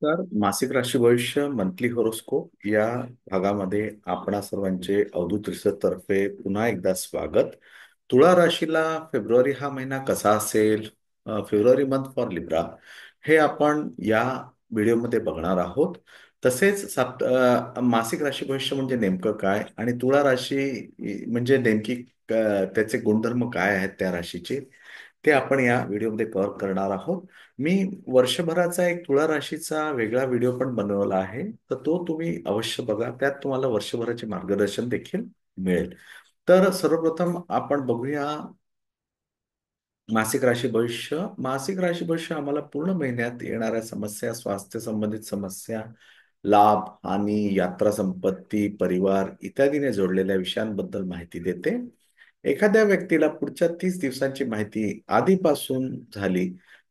नमस्कार. मासिक राशी भविष्य मंथली हॉरोस्कोप या भागामध्ये आपणा सर्वांचे अवधूत रिसर्च तर्फे पुन्हा एकदा स्वागत. तुळा राशीला फेब्रुवारी हा महिना कसा असेल, फेब्रुवारी मंथ फॉर लिब्रा, हे आपण या व्हिडिओमध्ये बघणार आहोत. तसेच मासिक राशी भविष्य म्हणजे नेमकं काय आणि तुळा राशी म्हणजे नेमकी त्याचे गुणधर्म काय आहेत त्या राशीचे, ते आपण या व्हिडिओमध्ये कव्हर करणार आहोत. मी वर्षभराचा एक तुळा राशीचा वेगळा व्हिडिओ पण बनवला आहे, तर तो तुम्ही अवश्य बघा. त्यात तुम्हाला वर्षभराचे मार्गदर्शन देखील मिळेल. तर सर्वप्रथम आपण बघूया मासिक राशी भविष्य. मासिक राशी भविष्य आम्हाला पूर्ण महिन्यात येणाऱ्या समस्या, स्वास्थ्य संबंधित समस्या, लाभ, हानी, यात्रा, संपत्ती, परिवार इत्यादीने जोडलेल्या विषयांबद्दल माहिती देते. एखाद्या व्यक्तीला पुढच्या 30 दिवसांची माहिती आधीपासून झाली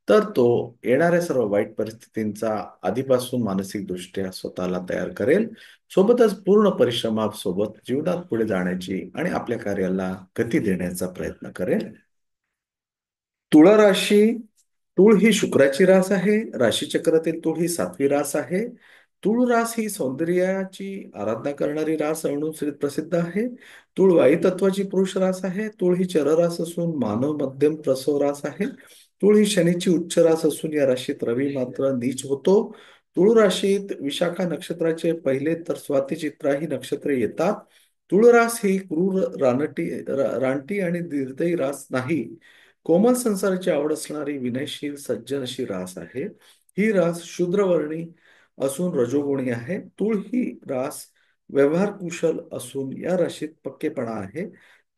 तर तो येणाऱ्या सर्व वाईट परिस्थितींचा आधीपासून मानसिकदृष्ट्या स्वतःला तयार करेल. सोबतच पूर्ण परिश्रमासोबत जीवनात पुढे जाण्याची आणि आपल्या कार्याला गती देण्याचा प्रयत्न करेल. तुळा राशी. तूळ ही शुक्राची रास आहे. राशीचक्रातील तूळ ही 7वी रास आहे. तूळ रास ही सौंदर्याची आराधना करणारी रास म्हणून प्रसिद्ध आहे. तूळ वायू तत्वाची पुरुष रास आहे. तूळ ही चर रास असून मानव मध्यम प्रसव रास आहे. तूळ ही शनीची उच्च रास असून या राशीत रवी मात्र नीच होतो. तूळ राशीत विशाखा नक्षत्राचे पहिले तर स्वाती चित्रा ही नक्षत्रे येतात. तूळ रास ही क्रूर रानटी आणि निर्दयी रास नाही. कोमल संसाराची आवड असणारी विनयशील सज्जन अशी रास आहे. ही रास शूद्रवर्णी असून रजोगुणी आहे. तूळ ही रास व्यवहार कुशल असून या राशीत पक्केपणा आहे.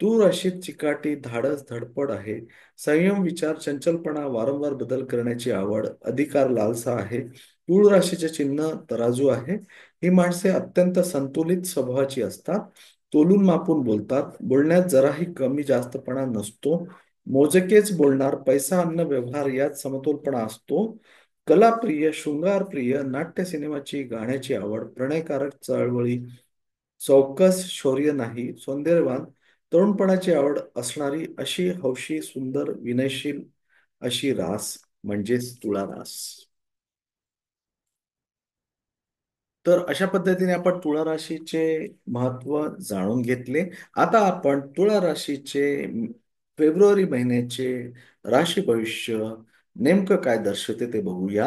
तूळ राशीत चिकाटी, धाडस, धडपड आहे. संयम, विचार, चंचलपणा, वारंवार बदल करण्याची आवड, अधिकार, लालसा आहे. तूळ राशीचे चिन्ह तराजू आहे. ही माणसे अत्यंत संतुलित स्वभावाची असतात. तोलून मापून बोलतात. बोलण्यात जराही कमी जास्तपणा नसतो. मोजकेच बोलणार. पैसा, अन्न, व्यवहार यात समतोलपणा असतो. कलाप्रिय, शृंगारप्रिय, नाट्य, सिनेमाची, गाण्याची आवड, प्रणयकारक चळवळी, चौकस, शौर्य नाही, सौंदर्यवान, तरुणपणाची आवड असणारी अशी हौशी, सुंदर, विनयशील अशी रास म्हणजेच तुळा रास. तर अशा पद्धतीने आपण तुळा राशीचे महत्व जाणून घेतले. आता आपण तुळा राशीचे फेब्रुवारी महिन्याचे राशी भविष्य नेमकं काय दर्शवते ते बघूया.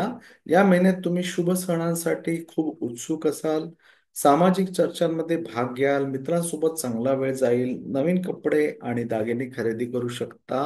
या महिन्यात तुम्ही शुभ सणांसाठी खूप उत्सुक असाल. सामाजिक चर्चांमध्ये भाग घ्याल. मित्रांसोबत चांगला वेळ जाईल. नवीन कपडे आणि दागिने खरेदी करू शकता.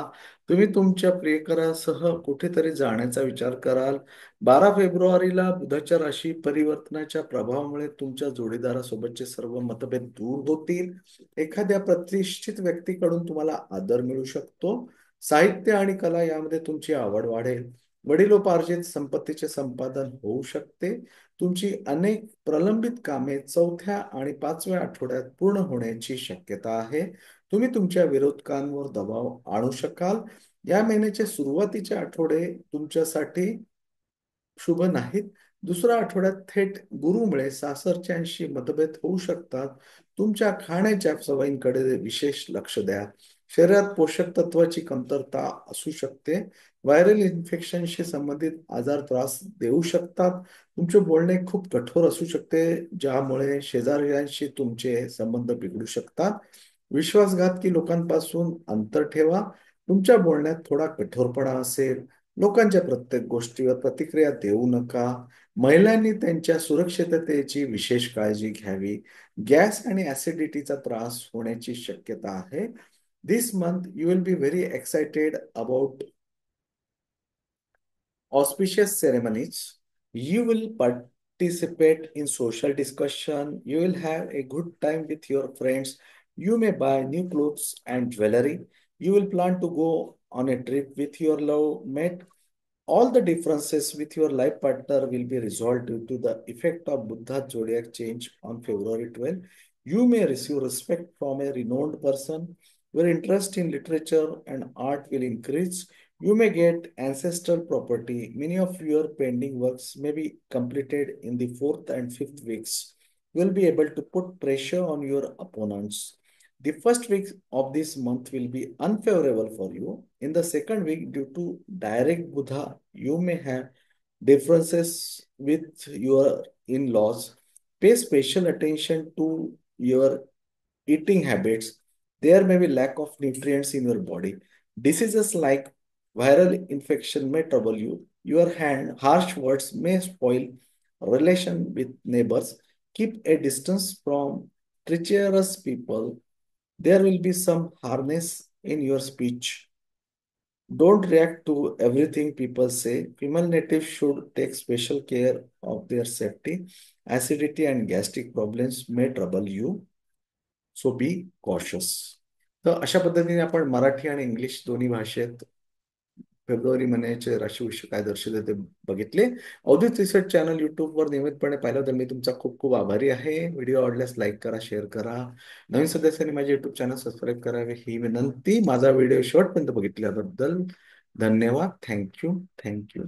तुम्ही तुमच्या प्रियकरासह कुठेतरी जाण्याचा विचार कराल. 12 फेब्रुवारीला बुधाच्या राशी परिवर्तनाच्या प्रभावामुळे तुमच्या जोडीदारासोबतचे सर्व मतभेद दूर होतील. एखाद्या प्रतिष्ठित व्यक्तीकडून तुम्हाला आदर मिळू शकतो. साहित्य आणि कला यामध्ये तुमची आवड वाढेल. वडिलोपार्जित संपत्तीचे संपादन होऊ शकते. तुमची अनेक प्रलंबित कामे 4थ्या आणि 5व्या आठवड्यात पूर्ण होण्याची शक्यता आहे. तुम्ही तुमच्या विरोधकांवर दबाव आणू शकाल. या महिन्याचे सुरुवातीचे आठवडे तुमच्यासाठी शुभ नाहीत. दुसऱ्या आठवड्यात थेट गुरुमुळे सासरच्यांशी मतभेद होऊ शकतात. तुमच्या खाण्याच्या सवयींकडे विशेष लक्ष द्या. शरीरात पोषक तत्वाची कमतरता असू शकते. व्हायरल इन्फेक्शनशी संबंधित आजार त्रास देऊ शकतात. तुमचे बोलणे खूप कठोर असू शकते, ज्यामुळे शेजाऱ्यांशी तुमचे संबंध बिघडू शकतात. विश्वासघातकी लोकांपासून अंतर ठेवा. तुमच्या बोलण्यात थोडा कठोरपणा असेल. लोकांच्या प्रत्येक गोष्टीवर प्रतिक्रिया देऊ नका. महिलांनी त्यांच्या सुरक्षिततेची विशेष काळजी घ्यावी. गॅस आणि ऍसिडिटीचा त्रास होण्याची शक्यता आहे. This month you will be very excited about auspicious ceremonies. You will participate in social discussion. You will have a good time with your friends. You may buy new clothes and jewelry. You will plan to go on a trip with your love mate. All the differences with your life partner will be resolved due to the effect of Buddha zodiac change on February 12. You may receive respect from a renowned person. Your interest in literature and art will increase. You may get ancestral property. Many of your pending works may be completed in the fourth and fifth weeks. You will be able to put pressure on your opponents. The first week of this month will be unfavorable for you. In the second week, due to direct Buddha, you may have differences with your in-laws, pay special attention to your eating habits. There may be lack of nutrients in your body. Diseases like viral infection may trouble you. Your harsh words may spoil relation with neighbors. Keep a distance from treacherous people. There will be some hardness in your speech. Don't react to everything people say. Female natives should take special care of their safety. Acidity and gastric problems may trouble you. So be cautious. तर अशा पद्धतीने आपण मराठी आणि English दोन्ही भाषेत February महिन्याचे राशीविषयी काय दर्शवते ते बघितले. अवधूत रिसर्च चॅनल युट्यूबवर नियमितपणे पाहिलं तर मी तुमचा खूप खूप आभारी आहे. व्हिडिओ आवडल्यास लाईक करा, शेअर करा. नवीन सदस्यांनी माझे युट्यूब चॅनल सबस्क्राईब करावे ही विनंती. माझा व्हिडिओ शेवटपर्यंत बघितल्याबद्दल धन्यवाद. थँक्यू. थँक्यू.